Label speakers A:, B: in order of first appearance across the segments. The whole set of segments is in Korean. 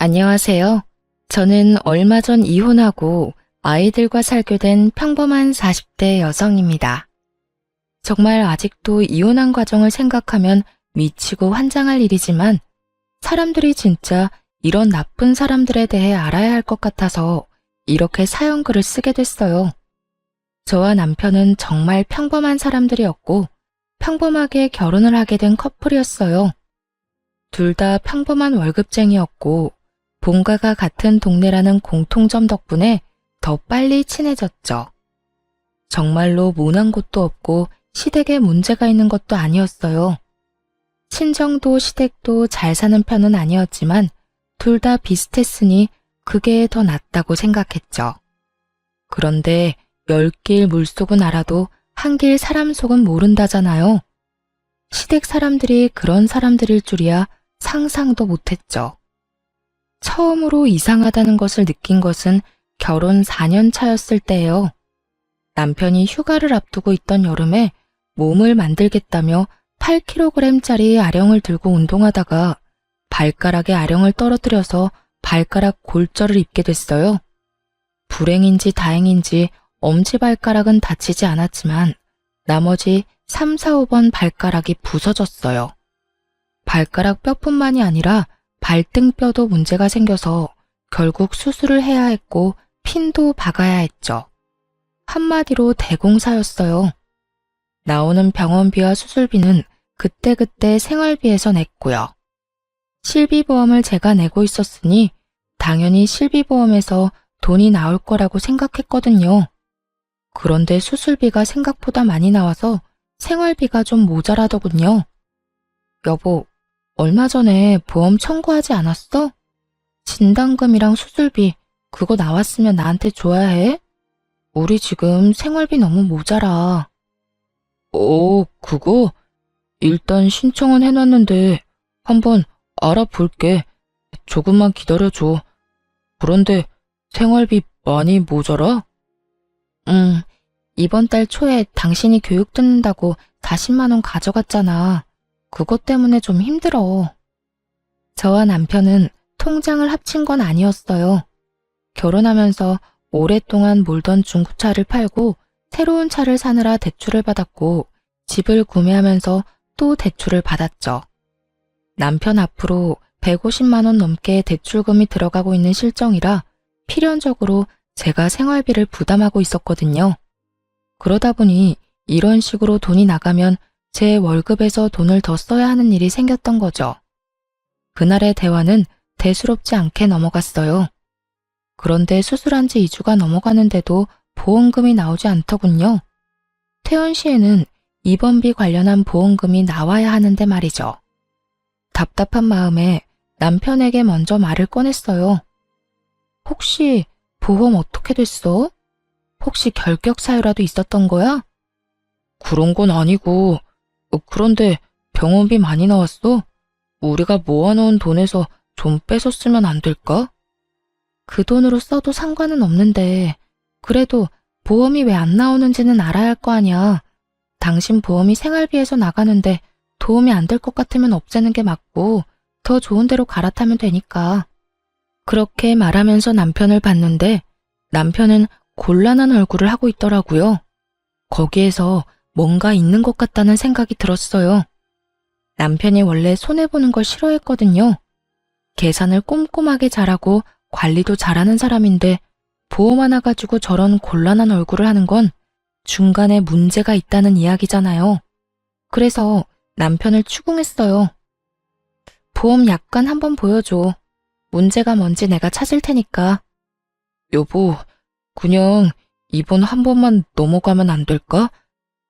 A: 안녕하세요. 저는 얼마 전 이혼하고 아이들과 살게 된 평범한 40대 여성입니다. 정말 아직도 이혼한 과정을 생각하면 미치고 환장할 일이지만 사람들이 진짜 이런 나쁜 사람들에 대해 알아야 할 것 같아서 이렇게 사연글을 쓰게 됐어요. 저와 남편은 정말 평범한 사람들이었고 평범하게 결혼을 하게 된 커플이었어요. 둘 다 평범한 월급쟁이였고 본가가 같은 동네라는 공통점 덕분에 더 빨리 친해졌죠. 정말로 모난 곳도 없고 시댁에 문제가 있는 것도 아니었어요. 친정도 시댁도 잘 사는 편은 아니었지만 둘 다 비슷했으니 그게 더 낫다고 생각했죠. 그런데 10길 물속은 알아도 한 길 사람 속은 모른다잖아요. 시댁 사람들이 그런 사람들일 줄이야 상상도 못했죠. 처음으로 이상하다는 것을 느낀 것은 결혼 4년 차였을 때예요. 남편이 휴가를 앞두고 있던 여름에 몸을 만들겠다며 8kg짜리 아령을 들고 운동하다가 발가락에 아령을 떨어뜨려서 발가락 골절을 입게 됐어요. 불행인지 다행인지 엄지발가락은 다치지 않았지만 나머지 3, 4, 5번 발가락이 부서졌어요. 발가락 뼈뿐만이 아니라 발등뼈도 문제가 생겨서 결국 수술을 해야 했고 핀도 박아야 했죠. 한마디로 대공사였어요. 나오는 병원비와 수술비는 그때그때 생활비에서 냈고요. 실비보험을 제가 내고 있었으니 당연히 실비보험에서 돈이 나올 거라고 생각했거든요. 그런데 수술비가 생각보다 많이 나와서 생활비가 좀 모자라더군요. 여보, 얼마 전에 보험 청구하지 않았어? 진단금이랑 수술비 그거 나왔으면 나한테 줘야 해? 우리 지금 생활비 너무 모자라. 그거? 일단 신청은 해놨는데 한번 알아볼게. 조금만 기다려줘. 그런데 생활비 많이 모자라? 이번 달 초에 당신이 교육 듣는다고 40만 원 가져갔잖아. 그것 때문에 좀 힘들어. 저와 남편은 통장을 합친 건 아니었어요. 결혼하면서 오랫동안 몰던 중고차를 팔고 새로운 차를 사느라 대출을 받았고 집을 구매하면서 또 대출을 받았죠. 남편 앞으로 150만 원 넘게 대출금이 들어가고 있는 실정이라 필연적으로 제가 생활비를 부담하고 있었거든요. 그러다 보니 이런 식으로 돈이 나가면 제 월급에서 돈을 더 써야 하는 일이 생겼던 거죠. 그날의 대화는 대수롭지 않게 넘어갔어요. 그런데 수술한 지 2주가 넘어가는데도 보험금이 나오지 않더군요. 퇴원 시에는 입원비 관련한 보험금이 나와야 하는데 말이죠. 답답한 마음에 남편에게 먼저 말을 꺼냈어요. 혹시 보험 어떻게 됐어? 혹시 결격 사유라도 있었던 거야? 그런 건 아니고, 그런데 병원비 많이 나왔어? 우리가 모아놓은 돈에서 좀 빼서 쓰면 안 될까? 그 돈으로 써도 상관은 없는데 그래도 보험이 왜 안 나오는지는 알아야 할 거 아니야. 당신 보험이 생활비에서 나가는데 도움이 안 될 것 같으면 없애는 게 맞고 더 좋은 데로 갈아타면 되니까. 그렇게 말하면서 남편을 봤는데 남편은 곤란한 얼굴을 하고 있더라고요. 거기에서 뭔가 있는 것 같다는 생각이 들었어요. 남편이 원래 손해보는 걸 싫어했거든요. 계산을 꼼꼼하게 잘하고 관리도 잘하는 사람인데 보험 하나 가지고 저런 곤란한 얼굴을 하는 건 중간에 문제가 있다는 이야기잖아요. 그래서 남편을 추궁했어요. 보험 약관 한번 보여줘. 문제가 뭔지 내가 찾을 테니까. 여보, 그냥 이번 한 번만 넘어가면 안 될까?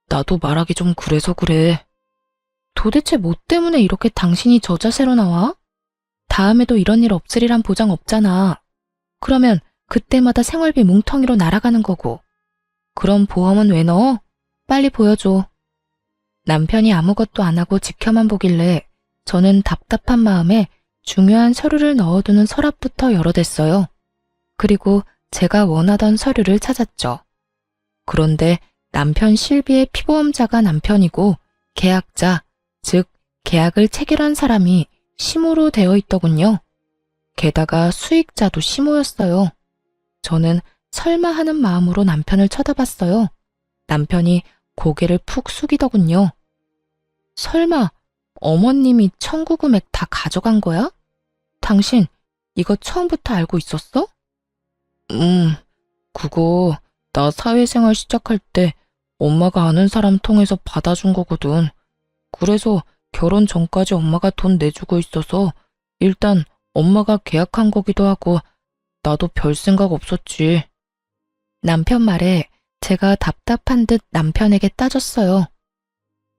A: 나도 말하기 좀 그래서 그래. 도대체 뭐 때문에 이렇게 당신이 저 자세로 나와? 다음에도 이런 일 없으리란 보장 없잖아. 그러면 그때마다 생활비 뭉텅이로 날아가는 거고. 그럼 보험은 왜 넣어? 빨리 보여줘. 남편이 아무것도 안 하고 지켜만 보길래 저는 답답한 마음에 중요한 서류를 넣어두는 서랍부터 열어댔어요. 그리고 제가 원하던 서류를 찾았죠. 그런데 남편 실비의 피보험자가 남편이고 계약자, 즉 계약을 체결한 사람이 심으로 되어 있더군요. 게다가 수익자도 시모였어요. 저는 설마 하는 마음으로 남편을 쳐다봤어요. 남편이 고개를 푹 숙이더군요. 설마 어머님이 청구 금액 다 가져간 거야? 당신 이거 처음부터 알고 있었어? 그거 나 사회생활 시작할 때 엄마가 아는 사람 통해서 받아준 거거든. 그래서 결혼 전까지 엄마가 돈 내주고 있어서 일단 엄마가 계약한 거기도 하고 나도 별 생각 없었지. 남편 말에 제가 답답한 듯 남편에게 따졌어요.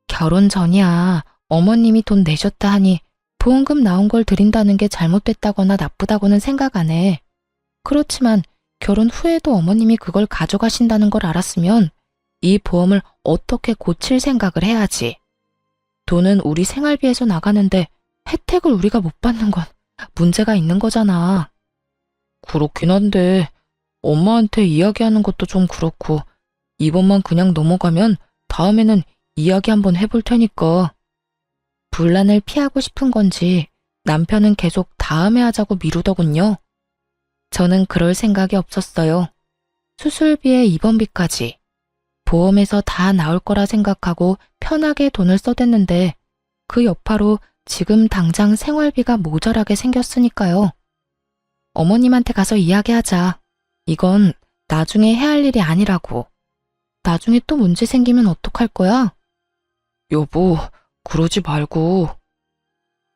A: 결혼 전이야. 어머님이 돈 내셨다 하니 보험금 나온 걸 드린다는 게 잘못됐다거나 나쁘다고는 생각 안 해. 그렇지만 결혼 후에도 어머님이 그걸 가져가신다는 걸 알았으면 이 보험을 어떻게 고칠 생각을 해야지. 돈은 우리 생활비에서 나가는데 혜택을 우리가 못 받는 건 문제가 있는 거잖아. 그렇긴 한데 엄마한테 이야기하는 것도 좀 그렇고 이번만 그냥 넘어가면 다음에는 이야기 한번 해볼 테니까. 분란을 피하고 싶은 건지 남편은 계속 다음에 하자고 미루더군요. 저는 그럴 생각이 없었어요. 수술비에 입원비까지 보험에서 다 나올 거라 생각하고 편하게 돈을 써댔는데 그 여파로 지금 당장 생활비가 모자라게 생겼으니까요. 어머님한테 가서 이야기하자. 이건 나중에 해야 할 일이 아니라고. 나중에 또 문제 생기면 어떡할 거야? 여보, 그러지 말고.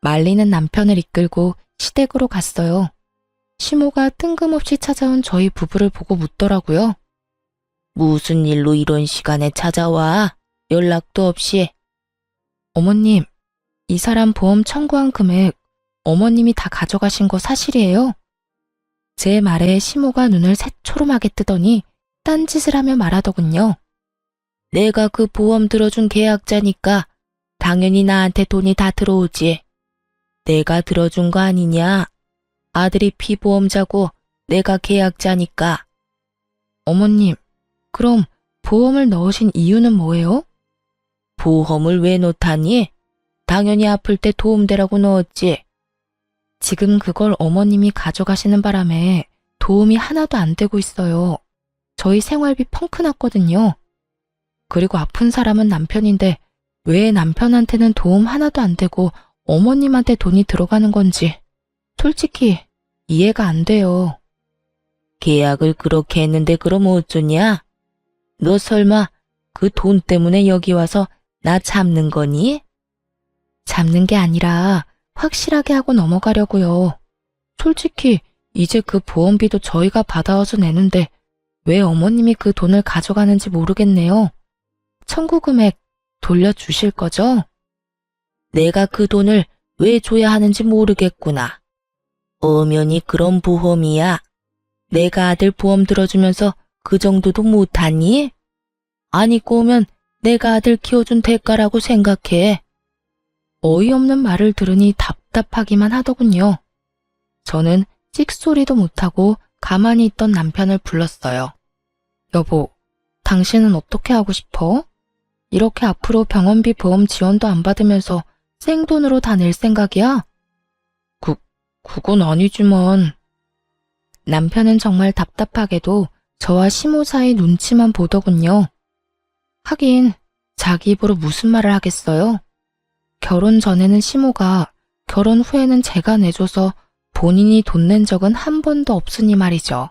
A: 말리는 남편을 이끌고 시댁으로 갔어요. 시모가 뜬금없이 찾아온 저희 부부를 보고 묻더라고요. 무슨 일로 이런 시간에 찾아와? 연락도 없이. 어머님, 이 사람 보험 청구한 금액 어머님이 다 가져가신 거 사실이에요? 제 말에 시모가 눈을 새초롬하게 뜨더니 딴짓을 하며 말하더군요. 내가 그 보험 들어준 계약자니까 당연히 나한테 돈이 다 들어오지. 내가 들어준 거 아니냐? 아들이 피보험자고 내가 계약자니까. 어머님, 그럼 보험을 넣으신 이유는 뭐예요? 보험을 왜 넣다니? 당연히 아플 때 도움되라고 넣었지. 지금 그걸 어머님이 가져가시는 바람에 도움이 하나도 안 되고 있어요. 저희 생활비 펑크 났거든요. 그리고 아픈 사람은 남편인데 왜 남편한테는 도움 하나도 안 되고 어머님한테 돈이 들어가는 건지 솔직히 이해가 안 돼요. 계약을 그렇게 했는데 그럼 어쩌냐? 너 설마 그 돈 때문에 여기 와서 나 잡는 거니? 잡는 게 아니라 확실하게 하고 넘어가려고요. 솔직히 이제 그 보험비도 저희가 받아와서 내는데 왜 어머님이 그 돈을 가져가는지 모르겠네요. 청구 금액 돌려주실 거죠? 내가 그 돈을 왜 줘야 하는지 모르겠구나. 엄연히 그런 보험이야. 내가 아들 보험 들어주면서 그 정도도 못하니? 아니 꼬면 내가 아들 키워준 대가라고 생각해. 어이없는 말을 들으니 답답하기만 하더군요. 저는 찍소리도 못하고 가만히 있던 남편을 불렀어요. 여보, 당신은 어떻게 하고 싶어? 이렇게 앞으로 병원비 보험 지원도 안 받으면서 생돈으로 다 낼 생각이야? 그건 아니지만. 남편은 정말 답답하게도 저와 시모 사이 눈치만 보더군요. 하긴 자기 입으로 무슨 말을 하겠어요? 결혼 전에는 시모가, 결혼 후에는 제가 내줘서 본인이 돈 낸 적은 한 번도 없으니 말이죠.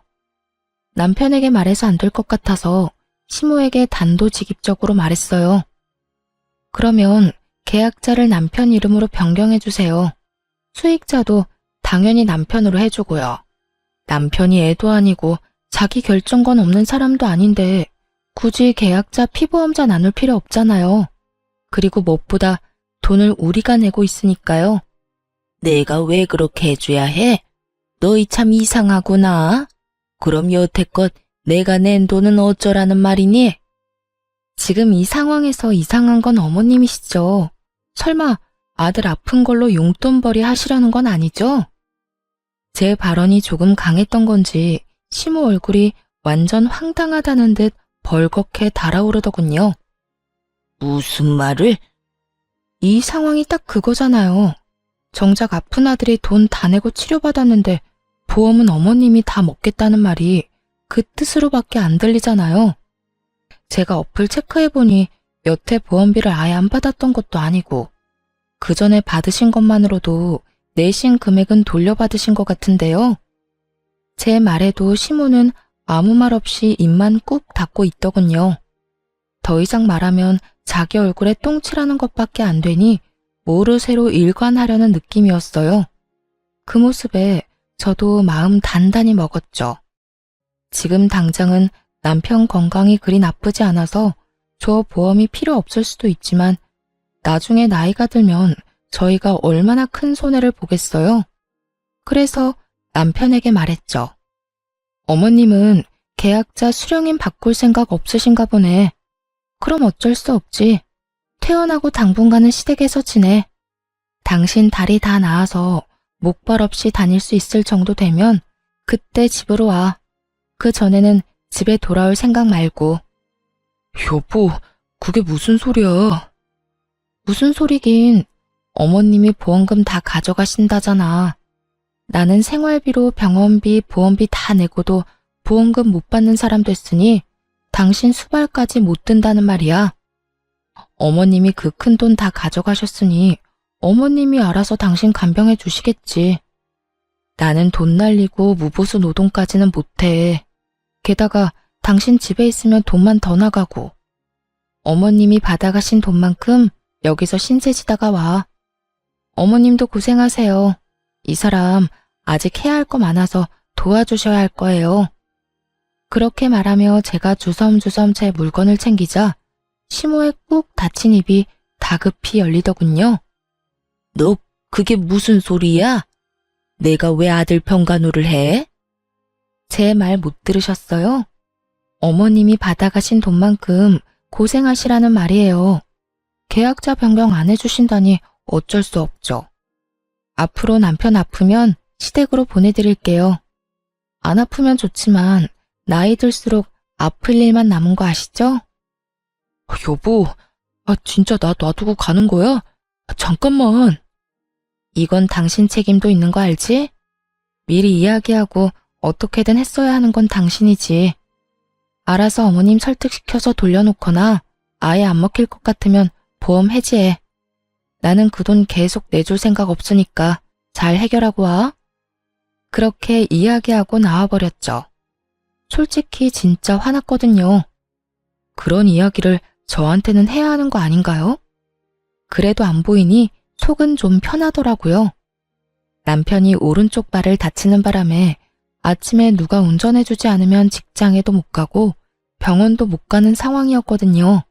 A: 남편에게 말해서 안 될 것 같아서 시모에게 단도직입적으로 말했어요. 그러면 계약자를 남편 이름으로 변경해주세요. 수익자도 당연히 남편으로 해주고요. 남편이 애도 아니고 자기 결정권 없는 사람도 아닌데 굳이 계약자 피보험자 나눌 필요 없잖아요. 그리고 무엇보다 돈을 우리가 내고 있으니까요. 내가 왜 그렇게 해줘야 해? 너희 참 이상하구나. 그럼 여태껏 내가 낸 돈은 어쩌라는 말이니? 지금 이 상황에서 이상한 건 어머님이시죠. 설마 아들 아픈 걸로 용돈벌이 하시려는 건 아니죠? 제 발언이 조금 강했던 건지 시모 얼굴이 완전 황당하다는 듯 벌겋게 달아오르더군요. 무슨 말을? 이 상황이 딱 그거잖아요. 정작 아픈 아들이 돈 다 내고 치료받았는데 보험은 어머님이 다 먹겠다는 말이 그 뜻으로밖에 안 들리잖아요. 제가 어플 체크해보니 여태 보험비를 아예 안 받았던 것도 아니고 그 전에 받으신 것만으로도 내신 금액은 돌려받으신 것 같은데요. 제 말에도 시모는 아무 말 없이 입만 꾹 닫고 있더군요. 더 이상 말하면 자기 얼굴에 똥칠하는 것밖에 안 되니 뭐를 새로 일관하려는 느낌이었어요. 그 모습에 저도 마음 단단히 먹었죠. 지금 당장은 남편 건강이 그리 나쁘지 않아서 저 보험이 필요 없을 수도 있지만 나중에 나이가 들면 저희가 얼마나 큰 손해를 보겠어요. 그래서 남편에게 말했죠. 어머님은 계약자 수령인 바꿀 생각 없으신가 보네. 그럼 어쩔 수 없지. 퇴원하고 당분간은 시댁에서 지내. 당신 다리 다 나아서 목발 없이 다닐 수 있을 정도 되면 그때 집으로 와. 그 전에는 집에 돌아올 생각 말고. 여보, 그게 무슨 소리야? 무슨 소리긴. 어머님이 보험금 다 가져가신다잖아. 나는 생활비로 병원비, 보험비 다 내고도 보험금 못 받는 사람 됐으니 당신 수발까지 못 든다는 말이야. 어머님이 그 큰 돈 다 가져가셨으니 어머님이 알아서 당신 간병해 주시겠지. 나는 돈 날리고 무보수 노동까지는 못해. 게다가 당신 집에 있으면 돈만 더 나가고. 어머님이 받아가신 돈만큼 여기서 신세지다가 와. 어머님도 고생하세요. 이 사람 아직 해야 할 거 많아서 도와주셔야 할 거예요. 그렇게 말하며 제가 주섬주섬 제 물건을 챙기자 시모의 꾹 닫힌 입이 다급히 열리더군요. 너 그게 무슨 소리야? 내가 왜 아들 병간호를 해? 제 말 못 들으셨어요? 어머님이 받아가신 돈만큼 고생하시라는 말이에요. 계약자 변경 안 해주신다니 어쩔 수 없죠. 앞으로 남편 아프면 시댁으로 보내드릴게요. 안 아프면 좋지만 나이 들수록 아플 일만 남은 거 아시죠? 여보, 진짜 나 놔두고 가는 거야? 잠깐만. 이건 당신 책임도 있는 거 알지? 미리 이야기하고 어떻게든 했어야 하는 건 당신이지. 알아서 어머님 설득시켜서 돌려놓거나 아예 안 먹힐 것 같으면 보험 해지해. 나는 그 돈 계속 내줄 생각 없으니까 잘 해결하고 와. 그렇게 이야기하고 나와버렸죠. 솔직히 진짜 화났거든요. 그런 이야기를 저한테는 해야 하는 거 아닌가요? 그래도 안 보이니 속은 좀 편하더라고요. 남편이 오른쪽 발을 다치는 바람에 아침에 누가 운전해주지 않으면 직장에도 못 가고 병원도 못 가는 상황이었거든요.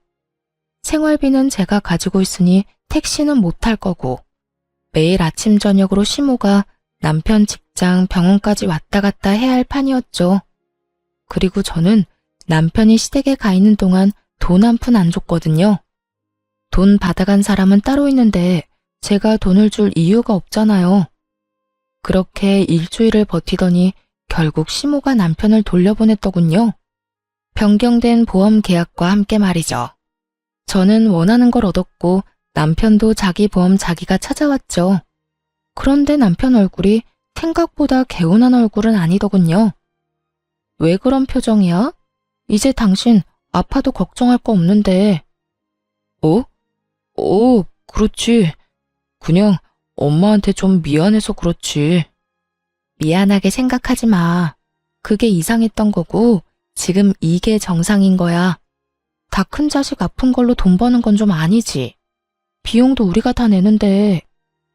A: 생활비는 제가 가지고 있으니 택시는 못 탈 거고 매일 아침 저녁으로 시모가 남편 직장 병원까지 왔다 갔다 해야 할 판이었죠. 그리고 저는 남편이 시댁에 가 있는 동안 돈 한 푼 안 줬거든요. 돈 받아간 사람은 따로 있는데 제가 돈을 줄 이유가 없잖아요. 그렇게 일주일을 버티더니 결국 시모가 남편을 돌려보냈더군요. 변경된 보험 계약과 함께 말이죠. 저는 원하는 걸 얻었고 남편도 자기 보험 자기가 찾아왔죠. 그런데 남편 얼굴이 생각보다 개운한 얼굴은 아니더군요. 왜 그런 표정이야? 이제 당신 아파도 걱정할 거 없는데. 그렇지. 그냥 엄마한테 좀 미안해서 그렇지. 미안하게 생각하지 마. 그게 이상했던 거고 지금 이게 정상인 거야. 다 큰 자식 아픈 걸로 돈 버는 건 좀 아니지. 비용도 우리가 다 내는데.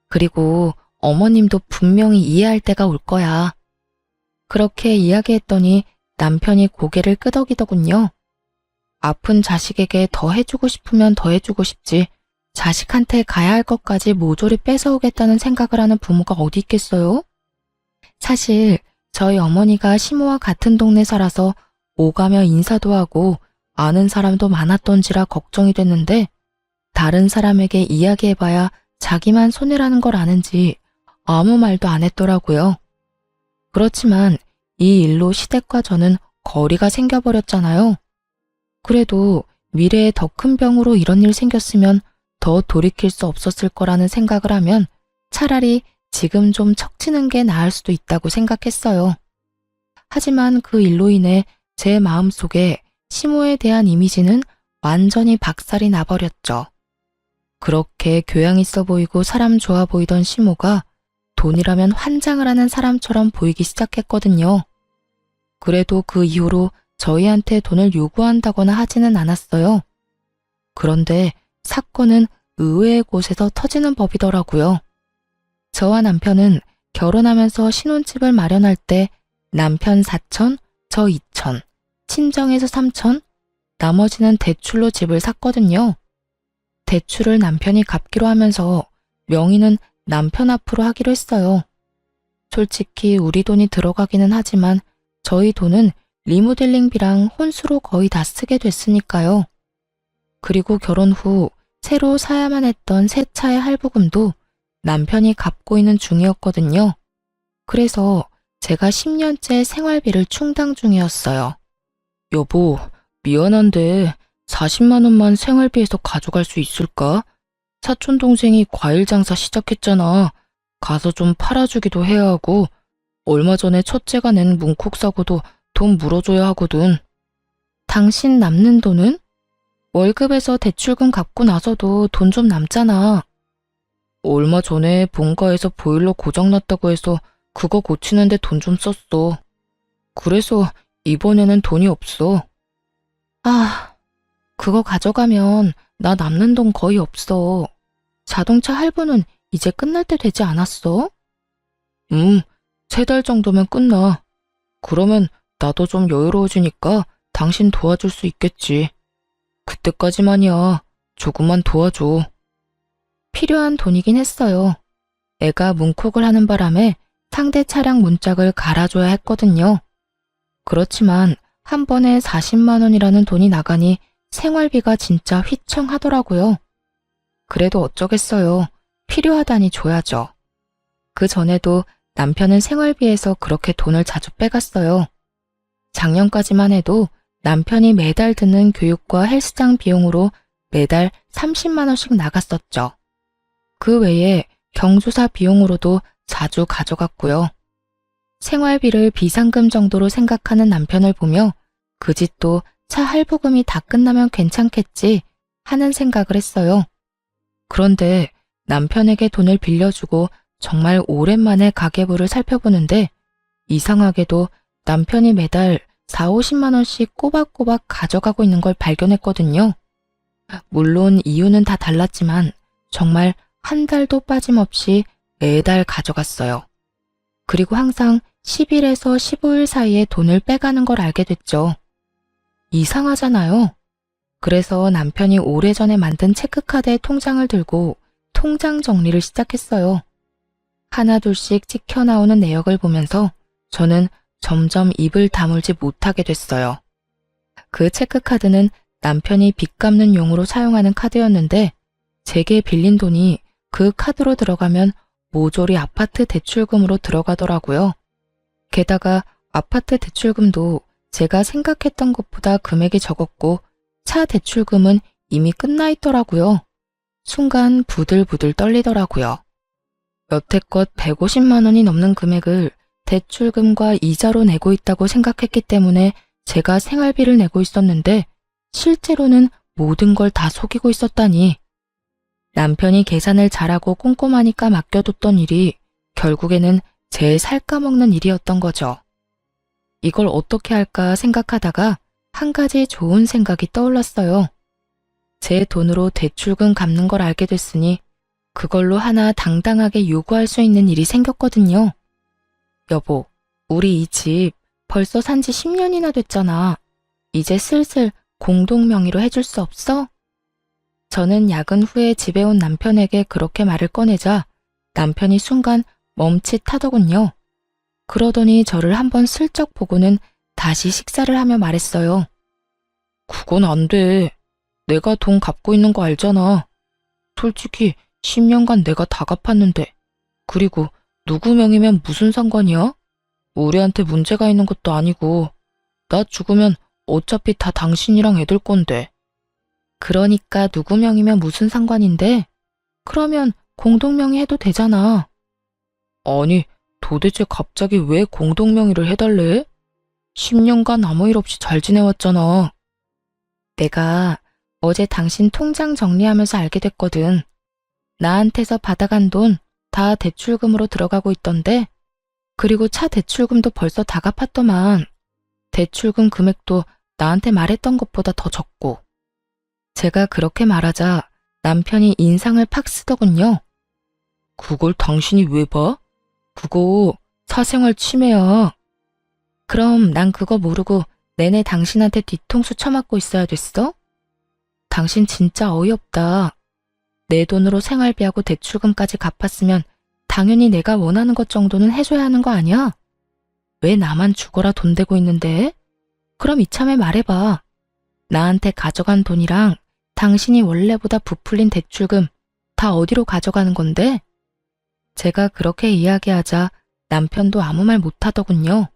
A: 그리고 어머님도 분명히 이해할 때가 올 거야. 그렇게 이야기했더니 남편이 고개를 끄덕이더군요. 아픈 자식에게 더 해주고 싶으면 더 해주고 싶지. 자식한테 가야 할 것까지 모조리 뺏어오겠다는 생각을 하는 부모가 어디 있겠어요? 사실 저희 어머니가 시모와 같은 동네 살아서 오가며 인사도 하고 아는 사람도 많았던지라 걱정이 됐는데 다른 사람에게 이야기해봐야 자기만 손해라는 걸 아는지 아무 말도 안 했더라고요. 그렇지만 이 일로 시댁과 저는 거리가 생겨버렸잖아요. 그래도 미래에 더 큰 병으로 이런 일 생겼으면 더 돌이킬 수 없었을 거라는 생각을 하면 차라리 지금 좀 척치는 게 나을 수도 있다고 생각했어요. 하지만 그 일로 인해 제 마음속에 시모에 대한 이미지는 완전히 박살이 나버렸죠. 그렇게 교양 있어 보이고 사람 좋아 보이던 시모가 돈이라면 환장을 하는 사람처럼 보이기 시작했거든요. 그래도 그 이후로 저희한테 돈을 요구한다거나 하지는 않았어요. 그런데 사건은 의외의 곳에서 터지는 법이더라고요. 저와 남편은 결혼하면서 신혼집을 마련할 때 남편 4천, 저 2천, 친정에서 3천, 나머지는 대출로 집을 샀거든요. 대출을 남편이 갚기로 하면서 명의는 남편 앞으로 하기로 했어요. 솔직히 우리 돈이 들어가기는 하지만 저희 돈은 리모델링비랑 혼수로 거의 다 쓰게 됐으니까요. 그리고 결혼 후 새로 사야만 했던 새 차의 할부금도 남편이 갚고 있는 중이었거든요. 그래서 제가 10년째 생활비를 충당 중이었어요. 여보, 미안한데 40만 원만 생활비에서 가져갈 수 있을까? 사촌 동생이 과일 장사 시작했잖아. 가서 좀 팔아주기도 해야 하고 얼마 전에 첫째가 낸 문콕 사고도 돈 물어줘야 하거든. 당신 남는 돈은? 월급에서 대출금 갚고 나서도 돈 좀 남잖아. 얼마 전에 본가에서 보일러 고장났다고 해서 그거 고치는데 돈 좀 썼어. 그래서 이번에는 돈이 없어. 아, 그거 가져가면 나 남는 돈 거의 없어. 자동차 할부는 이제 끝날 때 되지 않았어? 3달 정도면 끝나. 그러면 나도 좀 여유로워지니까 당신 도와줄 수 있겠지. 그때까지만이야. 조금만 도와줘. 필요한 돈이긴 했어요. 애가 문콕을 하는 바람에 상대 차량 문짝을 갈아줘야 했거든요. 그렇지만 한 번에 40만 원이라는 돈이 나가니 생활비가 진짜 휘청하더라고요. 그래도 어쩌겠어요. 필요하다니 줘야죠. 그 전에도 남편은 생활비에서 그렇게 돈을 자주 빼갔어요. 작년까지만 해도 남편이 매달 드는 교육과 헬스장 비용으로 매달 30만 원씩 나갔었죠. 그 외에 경조사 비용으로도 자주 가져갔고요. 생활비를 비상금 정도로 생각하는 남편을 보며 그 집도 차 할부금이 다 끝나면 괜찮겠지 하는 생각을 했어요. 그런데 남편에게 돈을 빌려주고 정말 오랜만에 가계부를 살펴보는데 이상하게도 남편이 매달 4, 50만 원씩 꼬박꼬박 가져가고 있는 걸 발견했거든요. 물론 이유는 다 달랐지만 정말 한 달도 빠짐없이 매달 가져갔어요. 그리고 항상 10일에서 15일 사이에 돈을 빼가는 걸 알게 됐죠. 이상하잖아요. 그래서 남편이 오래전에 만든 체크카드의 통장을 들고 통장 정리를 시작했어요. 하나둘씩 찍혀 나오는 내역을 보면서 저는 점점 입을 다물지 못하게 됐어요. 그 체크카드는 남편이 빚 갚는 용으로 사용하는 카드였는데 제게 빌린 돈이 그 카드로 들어가면 모조리 아파트 대출금으로 들어가더라고요. 게다가 아파트 대출금도 제가 생각했던 것보다 금액이 적었고 차 대출금은 이미 끝나 있더라고요. 순간 부들부들 떨리더라고요. 여태껏 150만 원이 넘는 금액을 대출금과 이자로 내고 있다고 생각했기 때문에 제가 생활비를 내고 있었는데 실제로는 모든 걸 다 속이고 있었다니. 남편이 계산을 잘하고 꼼꼼하니까 맡겨뒀던 일이 결국에는 제 살 까먹는 일이었던 거죠. 이걸 어떻게 할까 생각하다가 한 가지 좋은 생각이 떠올랐어요. 제 돈으로 대출금 갚는 걸 알게 됐으니 그걸로 하나 당당하게 요구할 수 있는 일이 생겼거든요. 여보, 우리 이 집 벌써 산지 10년이나 됐잖아. 이제 슬슬 공동 명의로 해줄 수 없어? 저는 야근 후에 집에 온 남편에게 그렇게 말을 꺼내자 남편이 순간 멈칫하더군요. 그러더니 저를 한번 슬쩍 보고는 다시 식사를 하며 말했어요. 그건 안 돼. 내가 돈 갚고 있는 거 알잖아. 솔직히 10년간 내가 다 갚았는데. 그리고 누구 명의면 무슨 상관이야? 우리한테 문제가 있는 것도 아니고 나 죽으면 어차피 다 당신이랑 애들 건데. 그러니까 누구 명의면 무슨 상관인데? 그러면 공동명의 해도 되잖아. 아니, 도대체 갑자기 왜 공동명의를 해달래? 10년간 아무 일 없이 잘 지내왔잖아. 내가 어제 당신 통장 정리하면서 알게 됐거든. 나한테서 받아간 돈 다 대출금으로 들어가고 있던데, 그리고 차 대출금도 벌써 다 갚았더만. 대출금 금액도 나한테 말했던 것보다 더 적고. 제가 그렇게 말하자 남편이 인상을 팍 쓰더군요. 그걸 당신이 왜 봐? 그거 사생활 침해야. 그럼 난 그거 모르고 내내 당신한테 뒤통수 쳐맞고 있어야 됐어? 당신 진짜 어이없다. 내 돈으로 생활비하고 대출금까지 갚았으면 당연히 내가 원하는 것 정도는 해줘야 하는 거 아니야? 왜 나만 죽어라 돈 대고 있는데? 그럼 이참에 말해봐. 나한테 가져간 돈이랑 당신이 원래보다 부풀린 대출금 다 어디로 가져가는 건데? 제가 그렇게 이야기하자 남편도 아무 말 못하더군요.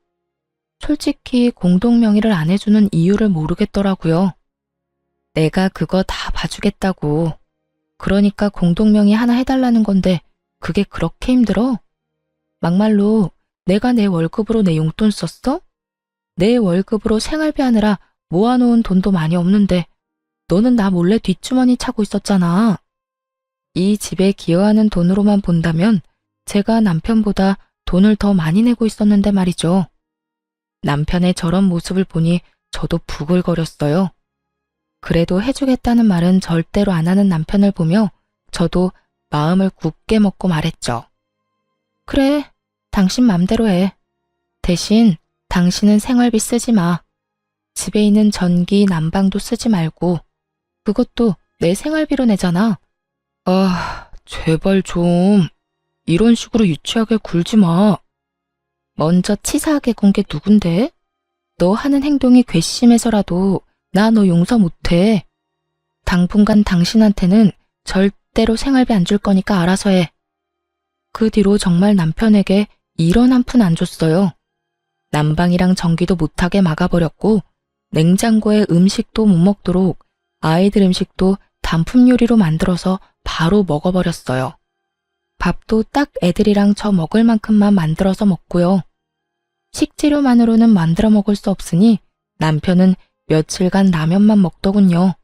A: 솔직히 공동명의를 안 해주는 이유를 모르겠더라고요. 내가 그거 다 봐주겠다고. 그러니까 공동명의 하나 해달라는 건데 그게 그렇게 힘들어? 막말로 내가 내 월급으로 내 용돈 썼어? 내 월급으로 생활비 하느라 모아놓은 돈도 많이 없는데 너는 나 몰래 뒷주머니 차고 있었잖아. 이 집에 기여하는 돈으로만 본다면 제가 남편보다 돈을 더 많이 내고 있었는데 말이죠. 남편의 저런 모습을 보니 저도 부글거렸어요. 그래도 해주겠다는 말은 절대로 안 하는 남편을 보며 저도 마음을 굳게 먹고 말했죠. 그래, 당신 맘대로 해. 대신 당신은 생활비 쓰지 마. 집에 있는 전기, 난방도 쓰지 말고 그것도 내 생활비로 내잖아. 아, 제발 좀 이런 식으로 유치하게 굴지 마. 먼저 치사하게 군 게 누군데? 너 하는 행동이 괘씸해서라도 나 너 용서 못해. 당분간 당신한테는 절대로 생활비 안 줄 거니까 알아서 해. 그 뒤로 정말 남편에게 1원 한 푼 안 줬어요. 난방이랑 전기도 못하게 막아버렸고 냉장고에 음식도 못 먹도록 아이들 음식도 단품 요리로 만들어서 바로 먹어버렸어요. 밥도 딱 애들이랑 저 먹을 만큼만 만들어서 먹고요. 식재료만으로는 만들어 먹을 수 없으니 남편은 며칠간 라면만 먹더군요.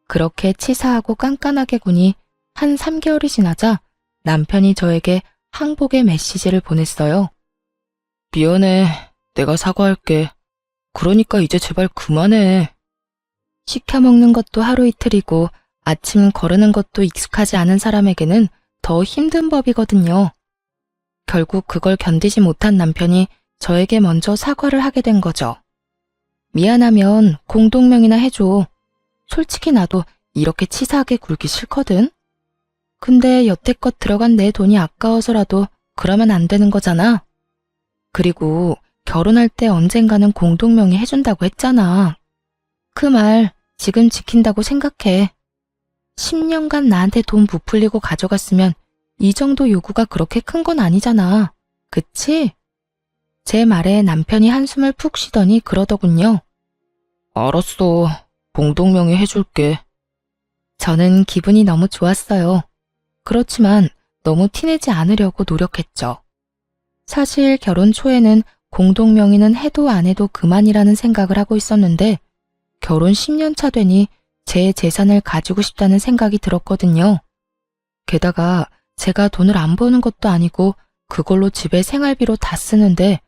A: 그렇게 치사하고 깐깐하게 구니 한 3개월이 지나자 남편이 저에게 항복의 메시지를 보냈어요. 미안해. 내가 사과할게. 그러니까 이제 제발 그만해. 시켜 먹는 것도 하루 이틀이고 아침 거르는 것도 익숙하지 않은 사람에게는 더 힘든 법이거든요. 결국 그걸 견디지 못한 남편이 저에게 먼저 사과를 하게 된 거죠. 미안하면 공동명의나 해줘. 솔직히 나도 이렇게 치사하게 굴기 싫거든. 근데 여태껏 들어간 내 돈이 아까워서라도 그러면 안 되는 거잖아. 그리고 결혼할 때 언젠가는 공동명의 해준다고 했잖아. 그 말 지금 지킨다고 생각해. 10년간 나한테 돈 부풀리고 가져갔으면 이 정도 요구가 그렇게 큰 건 아니잖아. 그치? 제 말에 남편이 한숨을 푹 쉬더니 그러더군요. 알았어. 공동명의 해줄게. 저는 기분이 너무 좋았어요. 그렇지만 너무 티내지 않으려고 노력했죠. 사실 결혼 초에는 공동명의는 해도 안 해도 그만이라는 생각을 하고 있었는데 결혼 10년 차 되니 제 재산을 가지고 싶다는 생각이 들었거든요. 게다가 제가 돈을 안 버는 것도 아니고 그걸로 집에 생활비로 다 쓰는데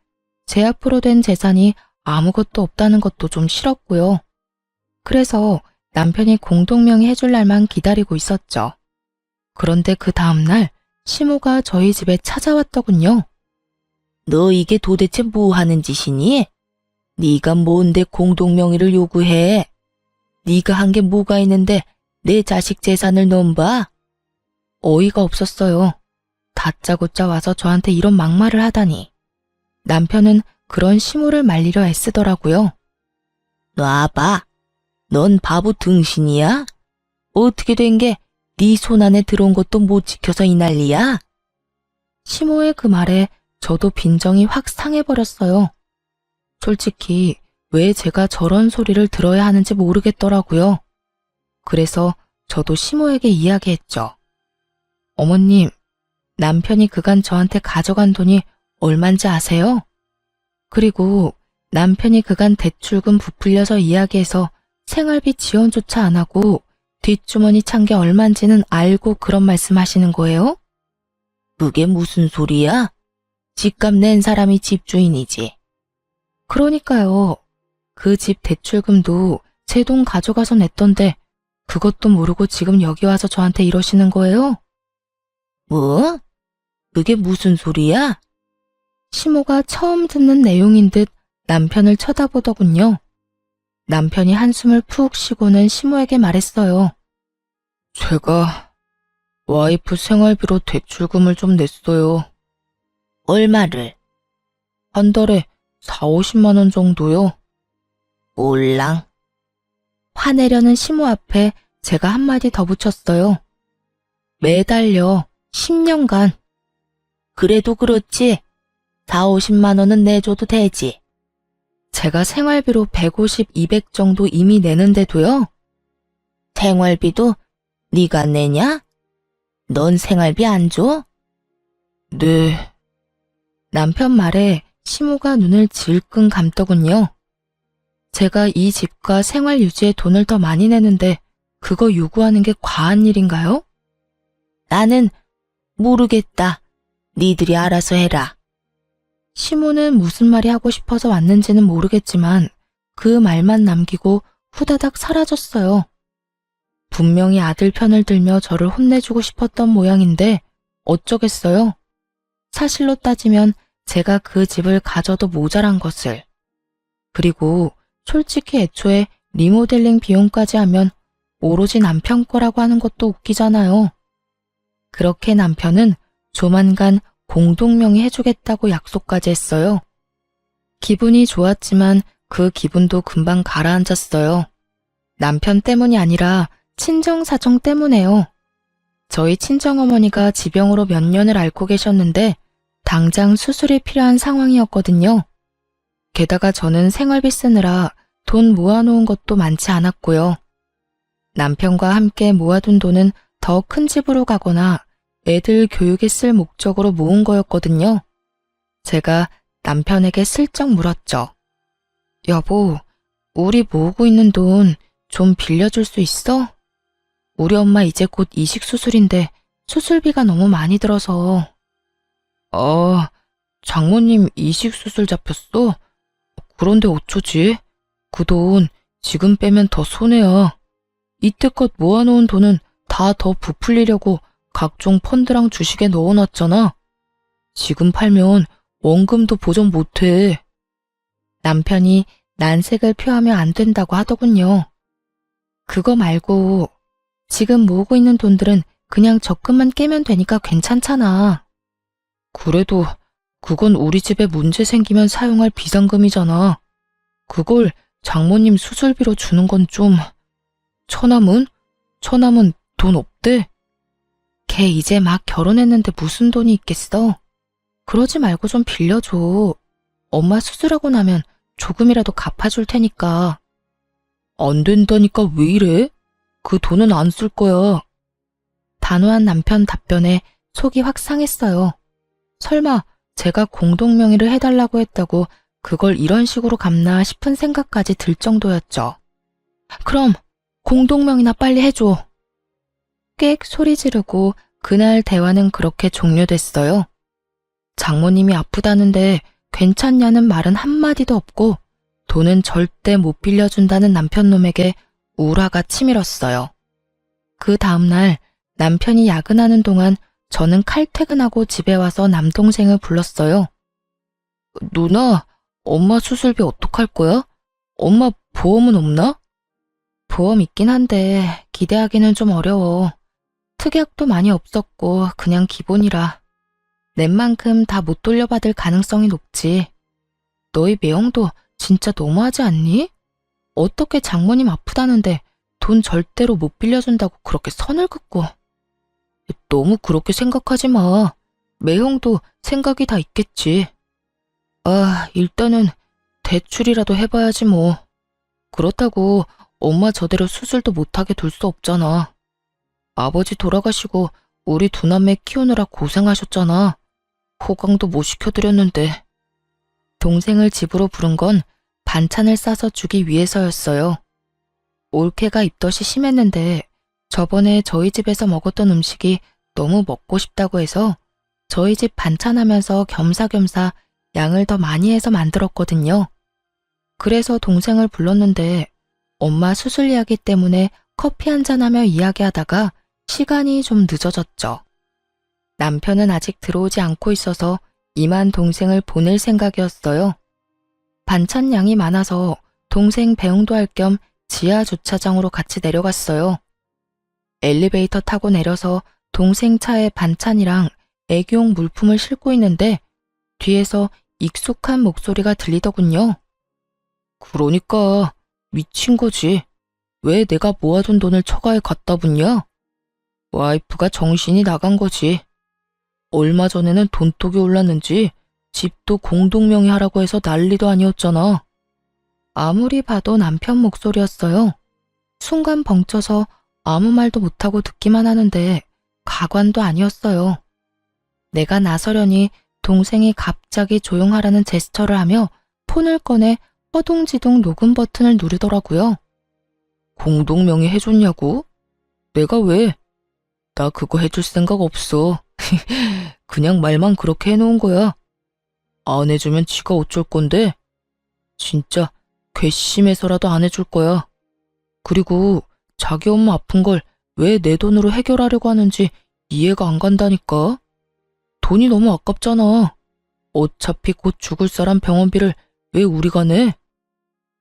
A: 제 앞으로 된 재산이 아무것도 없다는 것도 좀 싫었고요. 그래서 남편이 공동명의 해줄 날만 기다리고 있었죠. 그런데 그 다음날 시모가 저희 집에 찾아왔더군요. 너 이게 도대체 뭐 하는 짓이니? 네가 뭔데 공동명의를 요구해? 네가 한 게 뭐가 있는데 내 자식 재산을 넘봐? 어이가 없었어요. 다짜고짜 와서 저한테 이런 막말을 하다니. 남편은 그런 시모를 말리려 애쓰더라고요. 놔봐. 넌 바보 등신이야? 어떻게 된 게 네 손 안에 들어온 것도 못 지켜서 이 난리야? 시모의 그 말에 저도 빈정이 확 상해버렸어요. 솔직히 왜 제가 저런 소리를 들어야 하는지 모르겠더라고요. 그래서 저도 시모에게 이야기했죠. 어머님, 남편이 그간 저한테 가져간 돈이 얼만지 아세요? 그리고 남편이 그간 대출금 부풀려서 이야기해서 생활비 지원조차 안 하고 뒷주머니 찬 게 얼만지는 알고 그런 말씀 하시는 거예요? 그게 무슨 소리야? 집값 낸 사람이 집주인이지. 그러니까요. 그 집 대출금도 제 돈 가져가서 냈던데 그것도 모르고 지금 여기 와서 저한테 이러시는 거예요? 뭐? 그게 무슨 소리야? 시모가 처음 듣는 내용인 듯 남편을 쳐다보더군요. 남편이 한숨을 푹 쉬고는 시모에게 말했어요. 제가 와이프 생활비로 대출금을 좀 냈어요. 얼마를? 한 달에 4, 50만 원 정도요. 올랑. 화내려는 시모 앞에 제가 한마디 더 붙였어요. 매달요. 10년간. 그래도 그렇지. 4, 50만 원은 내줘도 되지. 제가 생활비로 150, 200 정도 이미 내는데도요. 생활비도 네가 내냐? 넌 생활비 안 줘? 네. 남편 말에 시모가 눈을 질끈 감더군요. 제가 이 집과 생활 유지에 돈을 더 많이 내는데 그거 요구하는 게 과한 일인가요? 나는 모르겠다. 니들이 알아서 해라. 시모는 무슨 말이 하고 싶어서 왔는지는 모르겠지만 그 말만 남기고 후다닥 사라졌어요. 분명히 아들 편을 들며 저를 혼내주고 싶었던 모양인데 어쩌겠어요. 사실로 따지면 제가 그 집을 가져도 모자란 것을. 그리고 솔직히 애초에 리모델링 비용까지 하면 오로지 남편 거라고 하는 것도 웃기잖아요. 그렇게 남편은 조만간 공동명의 해주겠다고 약속까지 했어요. 기분이 좋았지만 그 기분도 금방 가라앉았어요. 남편 때문이 아니라 친정사정 때문에요. 저희 친정어머니가 지병으로 몇 년을 앓고 계셨는데 당장 수술이 필요한 상황이었거든요. 게다가 저는 생활비 쓰느라 돈 모아놓은 것도 많지 않았고요. 남편과 함께 모아둔 돈은 더 큰 집으로 가거나 애들 교육에 쓸 목적으로 모은 거였거든요. 제가 남편에게 슬쩍 물었죠. 여보, 우리 모으고 있는 돈 좀 빌려줄 수 있어? 우리 엄마 이제 곧 이식 수술인데 수술비가 너무 많이 들어서. 장모님 이식 수술 잡혔어? 그런데 어쩌지? 그 돈 지금 빼면 더 손해야. 이때껏 모아놓은 돈은 다 더 부풀리려고 각종 펀드랑 주식에 넣어놨잖아. 지금 팔면 원금도 보전 못해. 남편이 난색을 표하며 안 된다고 하더군요. 그거 말고 지금 모으고 있는 돈들은 그냥 적금만 깨면 되니까 괜찮잖아. 그래도 그건 우리 집에 문제 생기면 사용할 비상금이잖아. 그걸 장모님 수술비로 주는 건 좀... 처남은? 처남은 돈 없대? 걔 이제 막 결혼했는데 무슨 돈이 있겠어? 그러지 말고 좀 빌려줘. 엄마 수술하고 나면 조금이라도 갚아줄 테니까. 안 된다니까 왜 이래? 그 돈은 안 쓸 거야. 단호한 남편 답변에 속이 확 상했어요. 설마 제가 공동명의를 해달라고 했다고 그걸 이런 식으로 갚나 싶은 생각까지 들 정도였죠. 그럼 공동명의나 빨리 해줘. 꽥 소리 지르고 그날 대화는 그렇게 종료됐어요. 장모님이 아프다는데 괜찮냐는 말은 한마디도 없고 돈은 절대 못 빌려준다는 남편놈에게 우라가 치밀었어요. 그 다음날 남편이 야근하는 동안 저는 칼퇴근하고 집에 와서 남동생을 불렀어요. 누나, 엄마 수술비 어떡할 거야? 엄마 보험은 없나? 보험 있긴 한데 기대하기는 좀 어려워. 특약도 많이 없었고 그냥 기본이라. 낸 만큼 다 못 돌려받을 가능성이 높지. 너희 매형도 진짜 너무하지 않니? 어떻게 장모님 아프다는데 돈 절대로 못 빌려준다고 그렇게 선을 긋고. 너무 그렇게 생각하지 마. 매형도 생각이 다 있겠지. 일단은 대출이라도 해봐야지 뭐. 그렇다고 엄마 저대로 수술도 못하게 둘 수 없잖아. 아버지 돌아가시고 우리 두 남매 키우느라 고생하셨잖아. 호강도 못 시켜드렸는데. 동생을 집으로 부른 건 반찬을 싸서 주기 위해서였어요. 올케가 입덧이 심했는데 저번에 저희 집에서 먹었던 음식이 너무 먹고 싶다고 해서 저희 집 반찬하면서 겸사겸사 양을 더 많이 해서 만들었거든요. 그래서 동생을 불렀는데 엄마 수술 이야기 때문에 커피 한잔하며 이야기하다가 시간이 좀 늦어졌죠. 남편은 아직 들어오지 않고 있어서 이만 동생을 보낼 생각이었어요. 반찬 양이 많아서 동생 배웅도 할 겸 지하 주차장으로 같이 내려갔어요. 엘리베이터 타고 내려서 동생 차에 반찬이랑 애기용 물품을 싣고 있는데 뒤에서 익숙한 목소리가 들리더군요. 그러니까 미친 거지. 왜 내가 모아둔 돈을 처가에 갖다 붓냐? 와이프가 정신이 나간 거지. 얼마 전에는 돈독이 올랐는지 집도 공동명의하라고 해서 난리도 아니었잖아. 아무리 봐도 남편 목소리였어요. 순간 벙쪄서 아무 말도 못하고 듣기만 하는데 가관도 아니었어요. 내가 나서려니 동생이 갑자기 조용하라는 제스처를 하며 폰을 꺼내 허둥지둥 녹음 버튼을 누르더라고요. 공동명의 해줬냐고? 내가 왜? 나 그거 해줄 생각 없어. 그냥 말만 그렇게 해놓은 거야. 안 해주면 지가 어쩔 건데? 진짜 괘씸해서라도 안 해줄 거야. 그리고 자기 엄마 아픈 걸 왜 내 돈으로 해결하려고 하는지 이해가 안 간다니까. 돈이 너무 아깝잖아. 어차피 곧 죽을 사람 병원비를 왜 우리가 내?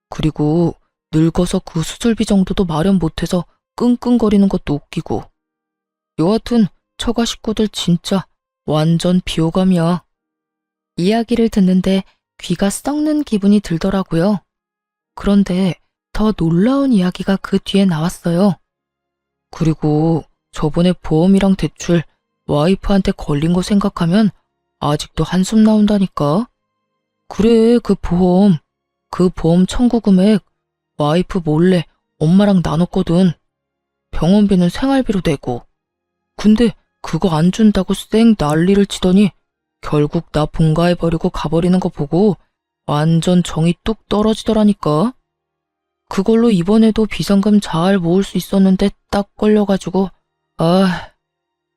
A: 그리고 늙어서 그 수술비 정도도 마련 못해서 끙끙거리는 것도 웃기고. 여하튼 처가 식구들 진짜 완전 비호감이야. 이야기를 듣는데 귀가 썩는 기분이 들더라고요. 그런데 더 놀라운 이야기가 그 뒤에 나왔어요. 그리고 저번에 보험이랑 대출 와이프한테 걸린 거 생각하면 아직도 한숨 나온다니까. 그래, 그 보험 청구 금액 와이프 몰래 엄마랑 나눴거든. 병원비는 생활비로 내고. 근데 그거 안 준다고 쌩 난리를 치더니 결국 나 본가해버리고 가버리는 거 보고 완전 정이 뚝 떨어지더라니까. 그걸로 이번에도 비상금 잘 모을 수 있었는데 딱 걸려가지고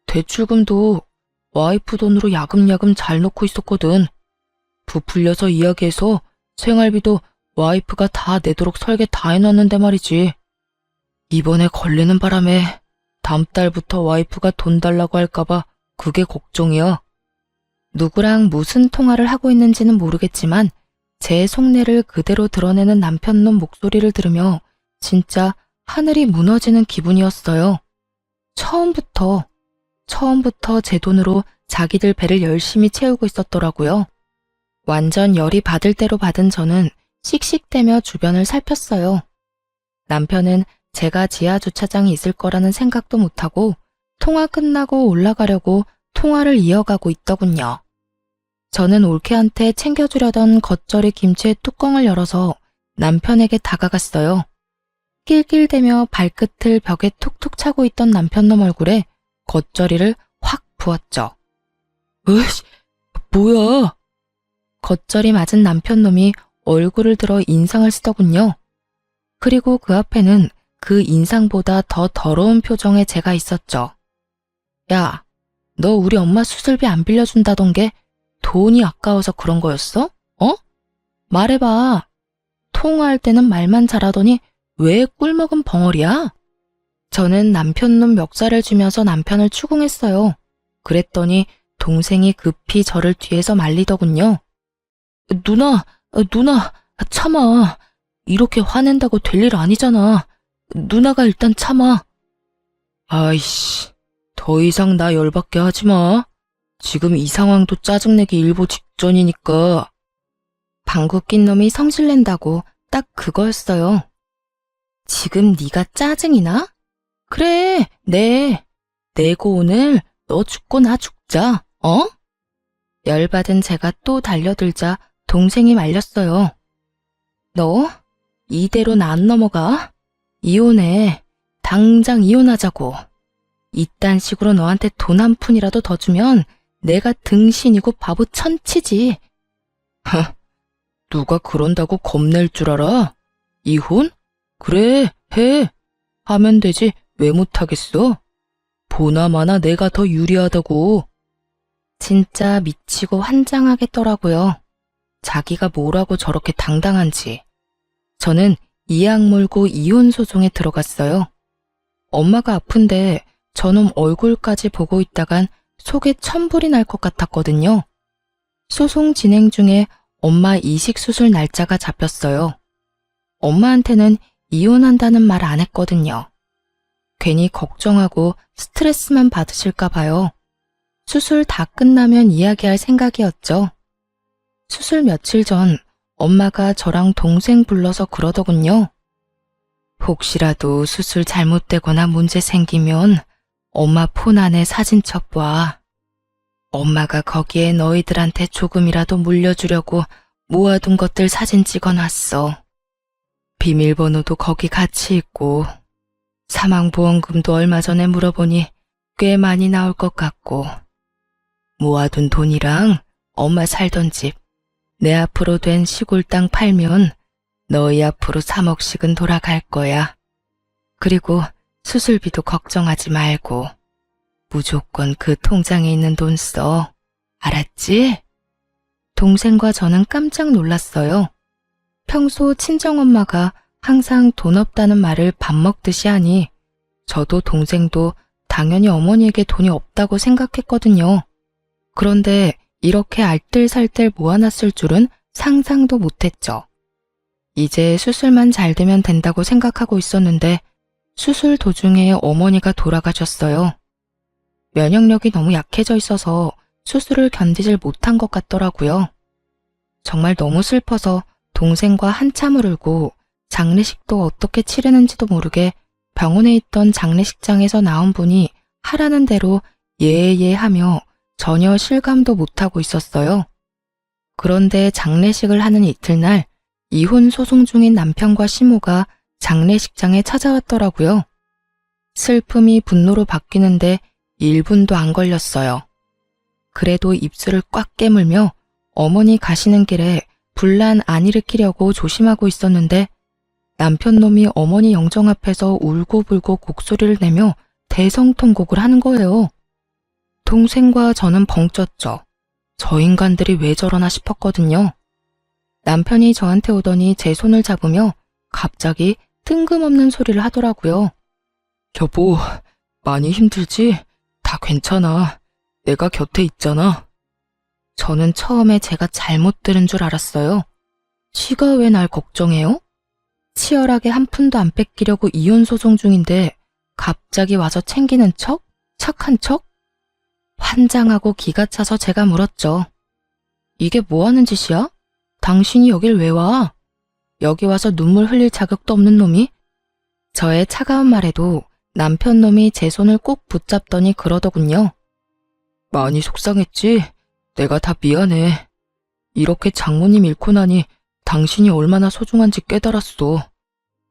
A: 대출금도 와이프 돈으로 야금야금 잘 넣고 있었거든. 부풀려서 이야기해서 생활비도 와이프가 다 내도록 설계 다 해놨는데 말이지. 이번에 걸리는 바람에 다음 달부터 와이프가 돈 달라고 할까봐 그게 걱정이야. 누구랑 무슨 통화를 하고 있는지는 모르겠지만 제 속내를 그대로 드러내는 남편놈 목소리를 들으며 진짜 하늘이 무너지는 기분이었어요. 처음부터 제 돈으로 자기들 배를 열심히 채우고 있었더라고요. 완전 열이 받을 대로 받은 저는 씩씩대며 주변을 살폈어요. 남편은 제가 지하 주차장에 있을 거라는 생각도 못하고 통화 끝나고 올라가려고 통화를 이어가고 있더군요. 저는 올케한테 챙겨주려던 겉절이 김치의 뚜껑을 열어서 남편에게 다가갔어요. 낄낄대며 발끝을 벽에 툭툭 차고 있던 남편놈 얼굴에 겉절이를 확 부었죠. 으이씨, 뭐야? 겉절이 맞은 남편놈이 얼굴을 들어 인상을 쓰더군요. 그리고 그 앞에는 그 인상보다 더 더러운 표정의 제가 있었죠. 야, 너 우리 엄마 수술비 안 빌려준다던 게 돈이 아까워서 그런 거였어? 말해봐. 통화할 때는 말만 잘하더니 왜 꿀먹은 벙어리야? 저는 남편놈 멱살을 쥐면서 남편을 추궁했어요. 그랬더니 동생이 급히 저를 뒤에서 말리더군요. 누나, 참아. 이렇게 화낸다고 될 일 아니잖아. 누나가 일단 참아. 아이씨, 더 이상 나 열받게 하지 마. 지금 이 상황도 짜증내기 일보 직전이니까. 방구 낀 놈이 성질낸다고 딱 그거였어요. 지금 네가 짜증이 나? 그래, 내고 오늘 너 죽고 나 죽자, 열받은 제가 또 달려들자 동생이 말렸어요. 너 이대로 나 안 넘어가? 이혼해. 당장 이혼하자고. 이딴 식으로 너한테 돈 한 푼이라도 더 주면 내가 등신이고 바보 천치지. 누가 그런다고 겁낼 줄 알아? 이혼? 그래, 해. 하면 되지. 왜 못하겠어? 보나마나 내가 더 유리하다고. 진짜 미치고 환장하겠더라고요. 자기가 뭐라고 저렇게 당당한지. 저는 이악 물고 이혼 소송에 들어갔어요. 엄마가 아픈데 저놈 얼굴까지 보고 있다간 속에 천불이 날 것 같았거든요. 소송 진행 중에 엄마 이식 수술 날짜가 잡혔어요. 엄마한테는 이혼한다는 말 안 했거든요. 괜히 걱정하고 스트레스만 받으실까 봐요. 수술 다 끝나면 이야기할 생각이었죠. 수술 며칠 전 엄마가 저랑 동생 불러서 그러더군요. 혹시라도 수술 잘못되거나 문제 생기면 엄마 폰 안에 사진첩 봐. 엄마가 거기에 너희들한테 조금이라도 물려주려고 모아둔 것들 사진 찍어놨어. 비밀번호도 거기 같이 있고 사망보험금도 얼마 전에 물어보니 꽤 많이 나올 것 같고 모아둔 돈이랑 엄마 살던 집, 내 앞으로 된 시골 땅 팔면 너희 앞으로 3억씩은 돌아갈 거야. 그리고 수술비도 걱정하지 말고 무조건 그 통장에 있는 돈 써. 알았지? 동생과 저는 깜짝 놀랐어요. 평소 친정엄마가 항상 돈 없다는 말을 밥 먹듯이 하니 저도 동생도 당연히 어머니에게 돈이 없다고 생각했거든요. 그런데 이렇게 알뜰살뜰 모아놨을 줄은 상상도 못했죠. 이제 수술만 잘 되면 된다고 생각하고 있었는데 수술 도중에 어머니가 돌아가셨어요. 면역력이 너무 약해져 있어서 수술을 견디질 못한 것 같더라고요. 정말 너무 슬퍼서 동생과 한참을 울고 장례식도 어떻게 치르는지도 모르게 병원에 있던 장례식장에서 나온 분이 하라는 대로 예예 하며 전혀 실감도 못하고 있었어요. 그런데 장례식을 하는 이틀날 이혼 소송 중인 남편과 시모가 장례식장에 찾아왔더라고요. 슬픔이 분노로 바뀌는데 1분도 안 걸렸어요. 그래도 입술을 꽉 깨물며 어머니 가시는 길에 분란 안 일으키려고 조심하고 있었는데 남편 놈이 어머니 영정 앞에서 울고불고 곡소리를 내며 대성통곡을 하는 거예요. 동생과 저는 벙쪘죠. 저 인간들이 왜 저러나 싶었거든요. 남편이 저한테 오더니 제 손을 잡으며 갑자기 뜬금없는 소리를 하더라고요. 여보, 많이 힘들지? 다 괜찮아. 내가 곁에 있잖아. 저는 처음에 제가 잘못 들은 줄 알았어요. 지가 왜 날 걱정해요? 치열하게 한 푼도 안 뺏기려고 이혼 소송 중인데 갑자기 와서 챙기는 척? 착한 척? 환장하고 기가 차서 제가 물었죠. 이게 뭐 하는 짓이야? 당신이 여길 왜 와? 여기 와서 눈물 흘릴 자격도 없는 놈이? 저의 차가운 말에도 남편 놈이 제 손을 꼭 붙잡더니 그러더군요. 많이 속상했지? 내가 다 미안해. 이렇게 장모님 잃고 나니 당신이 얼마나 소중한지 깨달았어.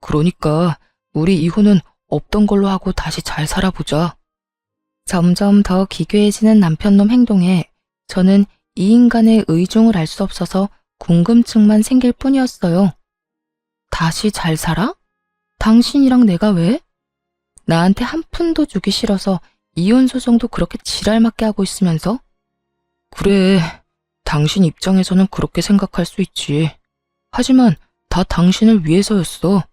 A: 그러니까 우리 이혼은 없던 걸로 하고 다시 잘 살아보자. 점점 더 기괴해지는 남편놈 행동에 저는 이 인간의 의중을 알 수 없어서 궁금증만 생길 뿐이었어요. 다시 잘 살아? 당신이랑 내가 왜? 나한테 한 푼도 주기 싫어서 이혼 소송도 그렇게 지랄맞게 하고 있으면서? 그래, 당신 입장에서는 그렇게 생각할 수 있지. 하지만 다 당신을 위해서였어.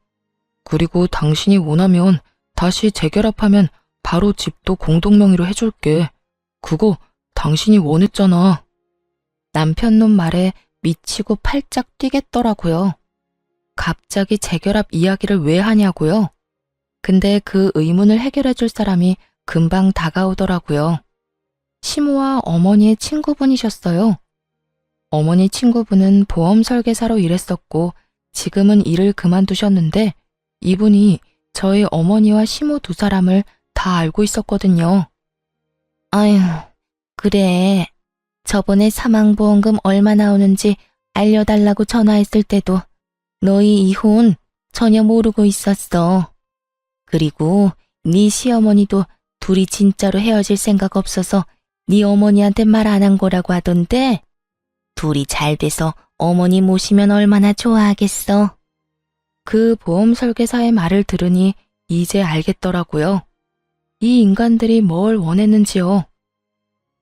A: 그리고 당신이 원하면 다시 재결합하면 바로 집도 공동명의로 해줄게. 그거 당신이 원했잖아. 남편놈 말에 미치고 팔짝 뛰겠더라고요. 갑자기 재결합 이야기를 왜 하냐고요? 근데 그 의문을 해결해줄 사람이 금방 다가오더라고요. 시모와 어머니의 친구분이셨어요. 어머니 친구분은 보험 설계사로 일했었고 지금은 일을 그만두셨는데 이분이 저희 어머니와 시모 두 사람을 다 알고 있었거든요. 아휴, 그래. 저번에 사망보험금 얼마 나오는지 알려달라고 전화했을 때도 너희 이혼 전혀 모르고 있었어. 그리고 네 시어머니도 둘이 진짜로 헤어질 생각 없어서 네 어머니한테 말 안 한 거라고 하던데? 둘이 잘 돼서 어머니 모시면 얼마나 좋아하겠어. 그 보험 설계사의 말을 들으니 이제 알겠더라고요. 이 인간들이 뭘 원했는지요.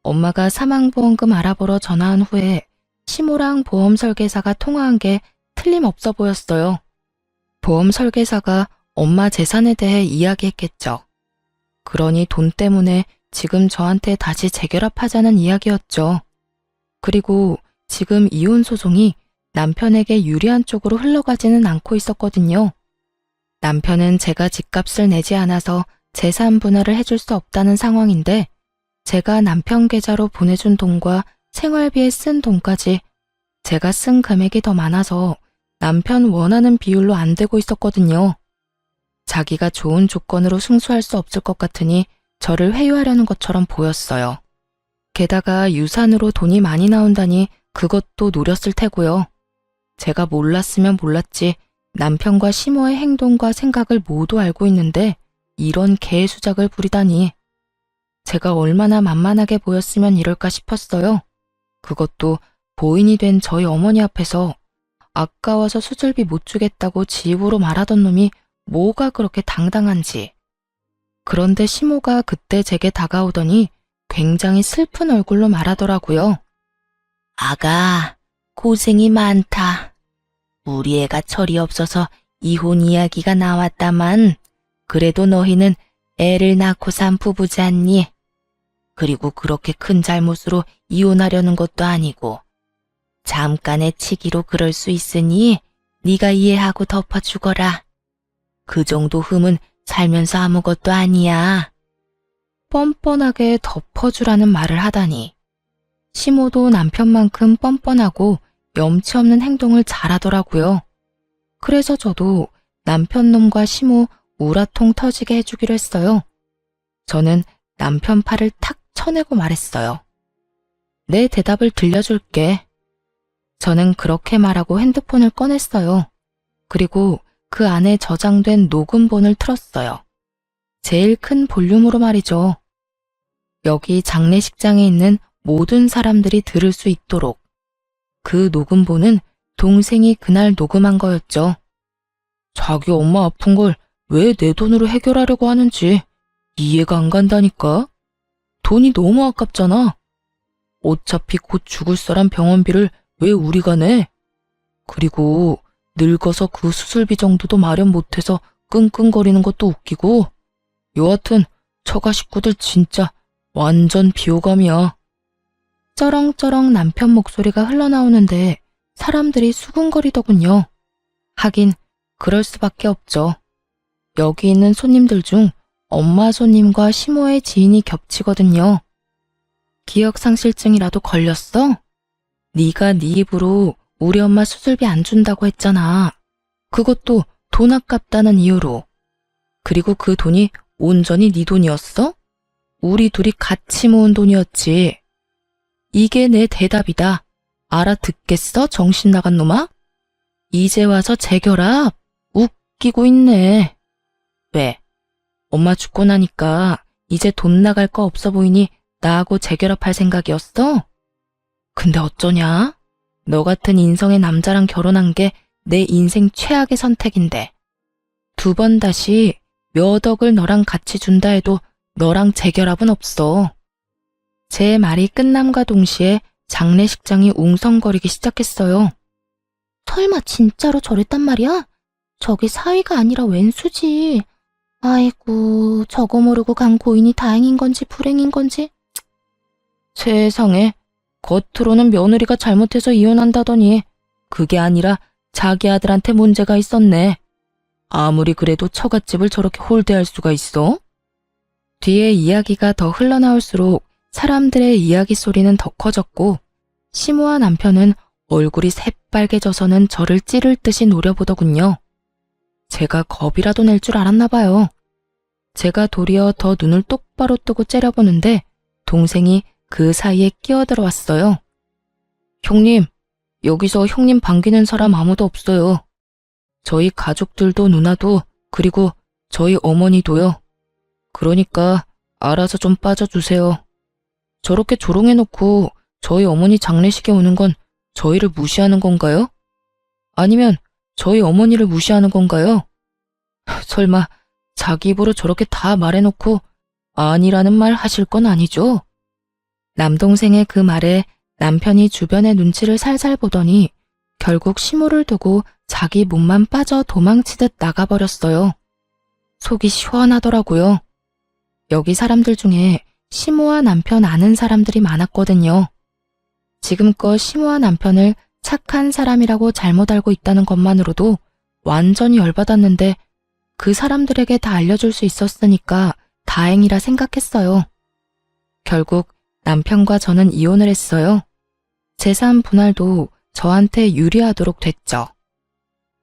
A: 엄마가 사망보험금 알아보러 전화한 후에 시모랑 보험 설계사가 통화한 게 틀림없어 보였어요. 보험 설계사가 엄마 재산에 대해 이야기했겠죠. 그러니 돈 때문에 지금 저한테 다시 재결합하자는 이야기였죠. 그리고 지금 이혼 소송이 남편에게 유리한 쪽으로 흘러가지는 않고 있었거든요. 남편은 제가 집값을 내지 않아서 재산 분할을 해줄 수 없다는 상황인데 제가 남편 계좌로 보내준 돈과 생활비에 쓴 돈까지 제가 쓴 금액이 더 많아서 남편 원하는 비율로 안 되고 있었거든요. 자기가 좋은 조건으로 승소할 수 없을 것 같으니 저를 회유하려는 것처럼 보였어요. 게다가 유산으로 돈이 많이 나온다니 그것도 노렸을 테고요. 제가 몰랐으면 몰랐지 남편과 시모의 행동과 생각을 모두 알고 있는데 이런 개수작을 부리다니. 제가 얼마나 만만하게 보였으면 이럴까 싶었어요. 그것도 보인이 된 저희 어머니 앞에서 아까워서 수술비 못 주겠다고 지 입으로 말하던 놈이 뭐가 그렇게 당당한지. 그런데 시모가 그때 제게 다가오더니 굉장히 슬픈 얼굴로 말하더라고요. 아가, 고생이 많다. 우리 애가 철이 없어서 이혼 이야기가 나왔다만 그래도 너희는 애를 낳고 산 부부잖니. 그리고 그렇게 큰 잘못으로 이혼하려는 것도 아니고 잠깐의 치기로 그럴 수 있으니 네가 이해하고 덮어주거라. 그 정도 흠은 살면서 아무것도 아니야. 뻔뻔하게 덮어주라는 말을 하다니. 시모도 남편만큼 뻔뻔하고 염치 없는 행동을 잘하더라고요. 그래서 저도 남편 놈과 시모 우라통 터지게 해주기로 했어요. 저는 남편 팔을 탁 쳐내고 말했어요. 내 대답을 들려줄게. 저는 그렇게 말하고 핸드폰을 꺼냈어요. 그리고 그 안에 저장된 녹음본을 틀었어요. 제일 큰 볼륨으로 말이죠. 여기 장례식장에 있는 모든 사람들이 들을 수 있도록. 그 녹음본은 동생이 그날 녹음한 거였죠. 자기 엄마 아픈 걸 왜 내 돈으로 해결하려고 하는지 이해가 안 간다니까. 돈이 너무 아깝잖아. 어차피 곧 죽을 사람 병원비를 왜 우리가 내? 그리고 늙어서 그 수술비 정도도 마련 못해서 끙끙거리는 것도 웃기고. 여하튼 처가 식구들 진짜 완전 비호감이야. 쩌렁쩌렁 남편 목소리가 흘러나오는데 사람들이 수군거리더군요. 하긴 그럴 수밖에 없죠. 여기 있는 손님들 중 엄마 손님과 시모의 지인이 겹치거든요. 기억상실증이라도 걸렸어? 네가 네 입으로 우리 엄마 수술비 안 준다고 했잖아. 그것도 돈 아깝다는 이유로. 그리고 그 돈이 온전히 네 돈이었어? 우리 둘이 같이 모은 돈이었지. 이게 내 대답이다. 알아듣겠어, 정신 나간 놈아? 이제 와서 재결합? 웃기고 있네. 왜? 엄마 죽고 나니까 이제 돈 나갈 거 없어 보이니 나하고 재결합할 생각이었어? 근데 어쩌냐? 너 같은 인성의 남자랑 결혼한 게 내 인생 최악의 선택인데. 2번 다시 몇 억을 너랑 같이 준다 해도 너랑 재결합은 없어. 제 말이 끝남과 동시에 장례식장이 웅성거리기 시작했어요. 설마 진짜로 저랬단 말이야? 저게 사위가 아니라 웬수지. 아이고, 저거 모르고 간 고인이 다행인 건지 불행인 건지. 세상에, 겉으로는 며느리가 잘못해서 이혼한다더니 그게 아니라 자기 아들한테 문제가 있었네. 아무리 그래도 처갓집을 저렇게 홀대할 수가 있어? 뒤에 이야기가 더 흘러나올수록 사람들의 이야기 소리는 더 커졌고 시모와 남편은 얼굴이 새빨개져서는 저를 찌를 듯이 노려보더군요. 제가 겁이라도 낼 줄 알았나 봐요. 제가 도리어 더 눈을 똑바로 뜨고 째려보는데 동생이 그 사이에 끼어들어왔어요. 형님, 여기서 형님 반기는 사람 아무도 없어요. 저희 가족들도 누나도 그리고 저희 어머니도요. 그러니까 알아서 좀 빠져주세요. 저렇게 조롱해놓고 저희 어머니 장례식에 오는 건 저희를 무시하는 건가요? 아니면 저희 어머니를 무시하는 건가요? 설마 자기 입으로 저렇게 다 말해놓고 아니라는 말 하실 건 아니죠? 남동생의 그 말에 남편이 주변의 눈치를 살살 보더니 결국 시모를 두고 자기 몸만 빠져 도망치듯 나가버렸어요. 속이 시원하더라고요. 여기 사람들 중에 시모와 남편 아는 사람들이 많았거든요. 지금껏 시모와 남편을 착한 사람이라고 잘못 알고 있다는 것만으로도 완전히 열받았는데 그 사람들에게 다 알려줄 수 있었으니까 다행이라 생각했어요. 결국 남편과 저는 이혼을 했어요. 재산 분할도 저한테 유리하도록 됐죠.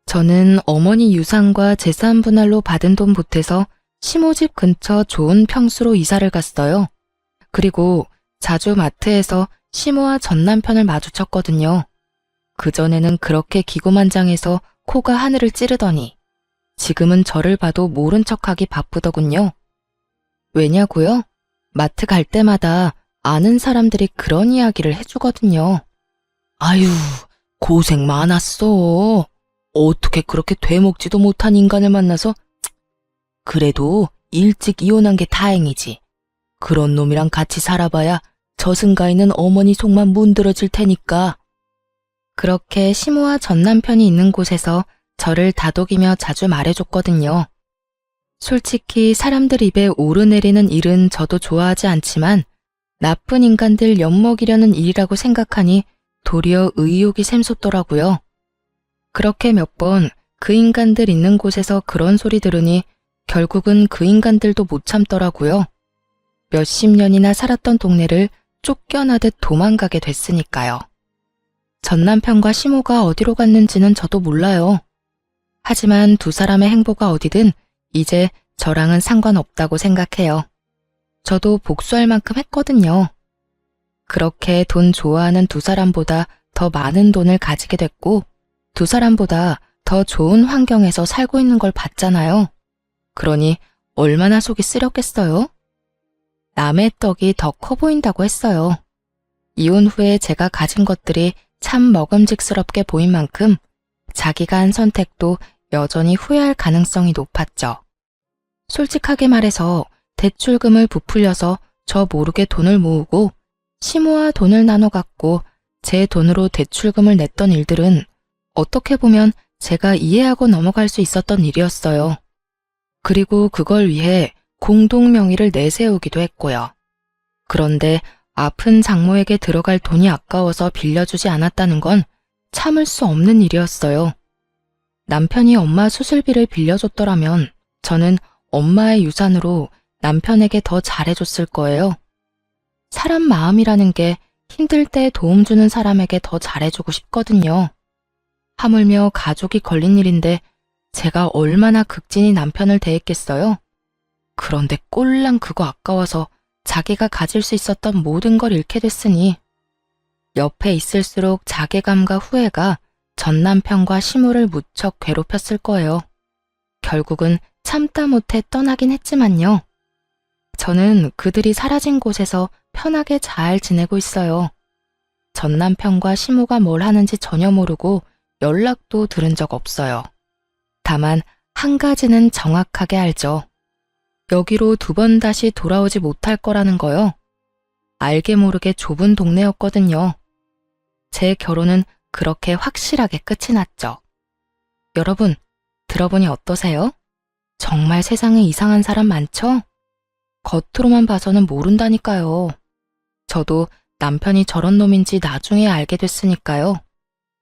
A: 저는 어머니 유산과 재산 분할로 받은 돈 보태서 시모집 근처 좋은 평수로 이사를 갔어요. 그리고 자주 마트에서 시모와 전 남편을 마주쳤거든요. 그전에는 그렇게 기고만장해서 코가 하늘을 찌르더니 지금은 저를 봐도 모른 척하기 바쁘더군요. 왜냐고요? 마트 갈 때마다 아는 사람들이 그런 이야기를 해주거든요. 아유, 고생 많았어. 어떻게 그렇게 되먹지도 못한 인간을 만나서. 그래도 일찍 이혼한 게 다행이지. 그런 놈이랑 같이 살아봐야 저승가에는 어머니 속만 문드러질 테니까. 그렇게 시모와 전 남편이 있는 곳에서 저를 다독이며 자주 말해줬거든요. 솔직히 사람들 입에 오르내리는 일은 저도 좋아하지 않지만 나쁜 인간들 엿먹이려는 일이라고 생각하니 도리어 의욕이 샘솟더라고요. 그렇게 몇 번 그 인간들 있는 곳에서 그런 소리 들으니 결국은 그 인간들도 못 참더라고요. 몇십 년이나 살았던 동네를 쫓겨나듯 도망가게 됐으니까요. 전 남편과 시모가 어디로 갔는지는 저도 몰라요. 하지만 두 사람의 행보가 어디든 이제 저랑은 상관없다고 생각해요. 저도 복수할 만큼 했거든요. 그렇게 돈 좋아하는 두 사람보다 더 많은 돈을 가지게 됐고 두 사람보다 더 좋은 환경에서 살고 있는 걸 봤잖아요. 그러니 얼마나 속이 쓰렸겠어요? 남의 떡이 더 커 보인다고 했어요. 이혼 후에 제가 가진 것들이 참 먹음직스럽게 보인 만큼 자기가 한 선택도 여전히 후회할 가능성이 높았죠. 솔직하게 말해서 대출금을 부풀려서 저 모르게 돈을 모으고 시모와 돈을 나눠 갖고 제 돈으로 대출금을 냈던 일들은 어떻게 보면 제가 이해하고 넘어갈 수 있었던 일이었어요. 그리고 그걸 위해 공동명의를 내세우기도 했고요. 그런데 아픈 장모에게 들어갈 돈이 아까워서 빌려주지 않았다는 건 참을 수 없는 일이었어요. 남편이 엄마 수술비를 빌려줬더라면 저는 엄마의 유산으로 남편에게 더 잘해줬을 거예요. 사람 마음이라는 게 힘들 때 도움 주는 사람에게 더 잘해주고 싶거든요. 하물며 가족이 걸린 일인데 제가 얼마나 극진히 남편을 대했겠어요? 그런데 꼴랑 그거 아까워서 자기가 가질 수 있었던 모든 걸 잃게 됐으니 옆에 있을수록 자괴감과 후회가 전 남편과 시모를 무척 괴롭혔을 거예요. 결국은 참다 못해 떠나긴 했지만요. 저는 그들이 사라진 곳에서 편하게 잘 지내고 있어요. 전 남편과 시모가 뭘 하는지 전혀 모르고 연락도 들은 적 없어요. 다만 한 가지는 정확하게 알죠. 여기로 두 번 다시 돌아오지 못할 거라는 거요. 알게 모르게 좁은 동네였거든요. 제 결혼은 그렇게 확실하게 끝이 났죠. 여러분, 들어보니 어떠세요? 정말 세상에 이상한 사람 많죠? 겉으로만 봐서는 모른다니까요. 저도 남편이 저런 놈인지 나중에 알게 됐으니까요.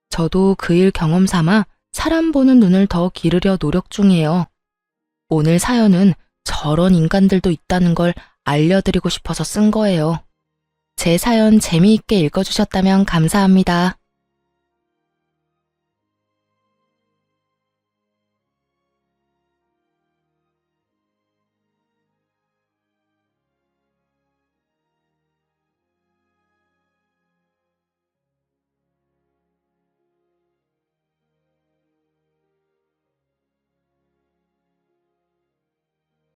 A: 저도 그 일 경험 삼아 사람 보는 눈을 더 기르려 노력 중이에요. 오늘 사연은 저런 인간들도 있다는 걸 알려드리고 싶어서 쓴 거예요. 제 사연 재미있게 읽어주셨다면 감사합니다.